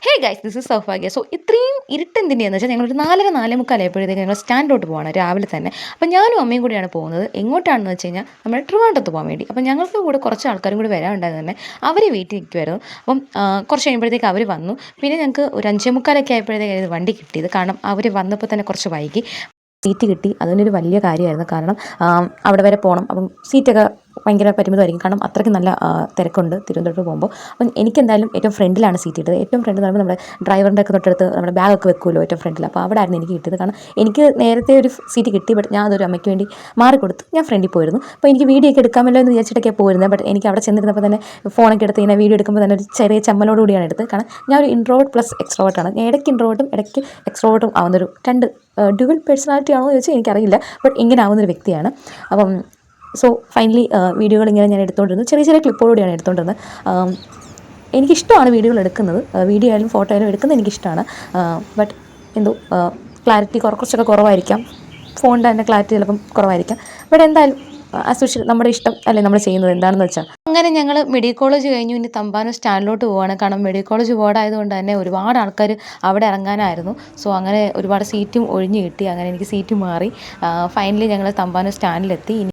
Hey guys this is Soubhagya. So ഇത്രയും ഇരുട്ടെന്തിൻ്റെയെന്ന് വെച്ചാൽ ഞങ്ങളൊരു 4:30 4:45 ആയപ്പോഴത്തേക്ക് ഞങ്ങൾ സ്റ്റാൻഡിലോട്ട് പോവാണ് രാവിലെ തന്നെ. അപ്പോൾ ഞാനും അമ്മയും കൂടിയാണ് പോകുന്നത്. എങ്ങോട്ടാണെന്ന് വെച്ച് കഴിഞ്ഞാൽ നമ്മൾ ട്രിവാൻഡ്രത്ത് പോകാൻ വേണ്ടി. അപ്പോൾ ഞങ്ങൾക്ക് കൂടെ കുറച്ച് ആൾക്കാരും കൂടി വരാനുണ്ടായിരുന്നു തന്നെ. അവരെ വെയിറ്റ് നിൽക്കുമായിരുന്നു. അപ്പം കുറച്ച് കഴിയുമ്പോഴത്തേക്ക് അവർ വന്നു. പിന്നെ ഞങ്ങൾക്ക് ഒരു 5:45 ആയപ്പോഴത്തേക്കായിരുന്നു വണ്ടി കിട്ടിയത്. കാരണം അവർ വന്നപ്പോൾ തന്നെ കുറച്ച് വൈകി. സീറ്റ് കിട്ടി. അതിനൊരു വലിയ കാര്യമായിരുന്നു. കാരണം അവിടെ വരെ പോകണം. അപ്പം സീറ്റൊക്കെ ഭയങ്കര പരിമിതമായിരിക്കും. കാരണം അത്രയ്ക്ക് നല്ല തിരക്കുണ്ട് തിരുവനന്തപുരത്ത് പോകുമ്പോൾ. അപ്പം എനിക്കെന്തായാലും ഏറ്റവും ഫ്രണ്ടിലാണ് സീറ്റ് കിട്ടിയത്. ഏറ്റവും ഫ്രണ്ട് എന്ന് പറയുമ്പോൾ നമ്മുടെ ഡ്രൈവറിൻ്റെ ഒക്കെ തൊട്ടടുത്ത് നമ്മുടെ ബാഗൊക്കെ വെക്കുമല്ലോ ഏറ്റവും ഫ്രണ്ടിൽ. അപ്പോൾ അവിടെ ആയിരുന്നു എനിക്ക് കിട്ടിയത്. കാരണം എനിക്ക് നേരത്തെ ഒരു സീറ്റ് കിട്ടി. ബട്ട് ഞാൻ അതൊരു അമ്മയ്ക്ക് വേണ്ടി മാറിക്കൊടുത്ത് ഞാൻ ഫ്രണ്ടിൽ പോയിരുന്നു. അപ്പോൾ എനിക്ക് വീഡിയോ ഒക്കെ എടുക്കാമല്ലോ എന്ന് വിചാരിച്ചിട്ടൊക്കെ പോയിരുന്നത്. ബട്ട് എനിക്ക് അവിടെ ചെന്നിരുന്നപ്പോൾ തന്നെ ഫോണൊക്കെ എടുത്ത് ഇങ്ങനെ വീഡിയോ എടുക്കുമ്പോൾ തന്നെ ഒരു ചെറിയ ചമ്മലോടുകൂടിയാണ് എടുത്തത്. കാരണം ഞാൻ ഒരു ഇൻട്രോവേർട്ട് പ്ലസ് എക്സ്ട്രോവേർട്ടാണ്. ഞാൻ ഇടയ്ക്ക് ഇൻട്രോവേർട്ടും ഇടയ്ക്ക് എക്സ്ട്രോവേർട്ടും ആവുന്നൊരു ഡ്യുവൽ പേഴ്സണാലിറ്റി ആണോ എന്ന് ചോദിച്ചാൽ എനിക്കറിയില്ല. ബട്ട് ഇങ്ങനെ ആവുന്നൊരു വ്യക്തിയാണ്. അപ്പം സോ ഫൈനലി വീഡിയോകൾ ഇങ്ങനെ ഞാൻ എടുത്തുകൊണ്ടിരുന്നു. ചെറിയ ചെറിയ ക്ലിപ്പോടുകൂടിയാണ് എടുത്തുകൊണ്ടിരുന്നത്. എനിക്കിഷ്ടമാണ് വീഡിയോകൾ എടുക്കുന്നത്. വീഡിയോ ആയാലും ഫോട്ടോ ആയാലും എടുക്കുന്നത് എനിക്കിഷ്ടമാണ്. ബട്ട് എന്തോ ക്ലാരിറ്റി കുറച്ചൊക്കെ കുറവായിരിക്കാം. ഫോണിൻ്റെ തന്നെ ക്ലാരിറ്റി ചിലപ്പം കുറവായിരിക്കാം. ബട്ട് എന്തായാലും ആസ് യൂഷ്വൽ നമ്മുടെ ഇഷ്ടം അല്ലേ നമ്മൾ ചെയ്യുന്നത് എന്താണെന്ന് വെച്ചാൽ. അങ്ങനെ ഞങ്ങൾ മെഡിക്കൽ കോളേജ് കഴിഞ്ഞു. ഇനി തമ്പാനൂർ സ്റ്റാൻഡിലോട്ട് പോവുകയാണ്. കാരണം മെഡിക്കൽ കോളേജ് ബോർഡായതുകൊണ്ട് തന്നെ ഒരുപാട് ആൾക്കാർ അവിടെ ഇറങ്ങാനായിരുന്നു. സോ അങ്ങനെ ഒരുപാട് സീറ്റും ഒഴിഞ്ഞ് കിട്ടി. അങ്ങനെ എനിക്ക് സീറ്റ് മാറി. ഫൈനലി ഞങ്ങൾ തമ്പാനൂർ സ്റ്റാൻഡിലെത്തി.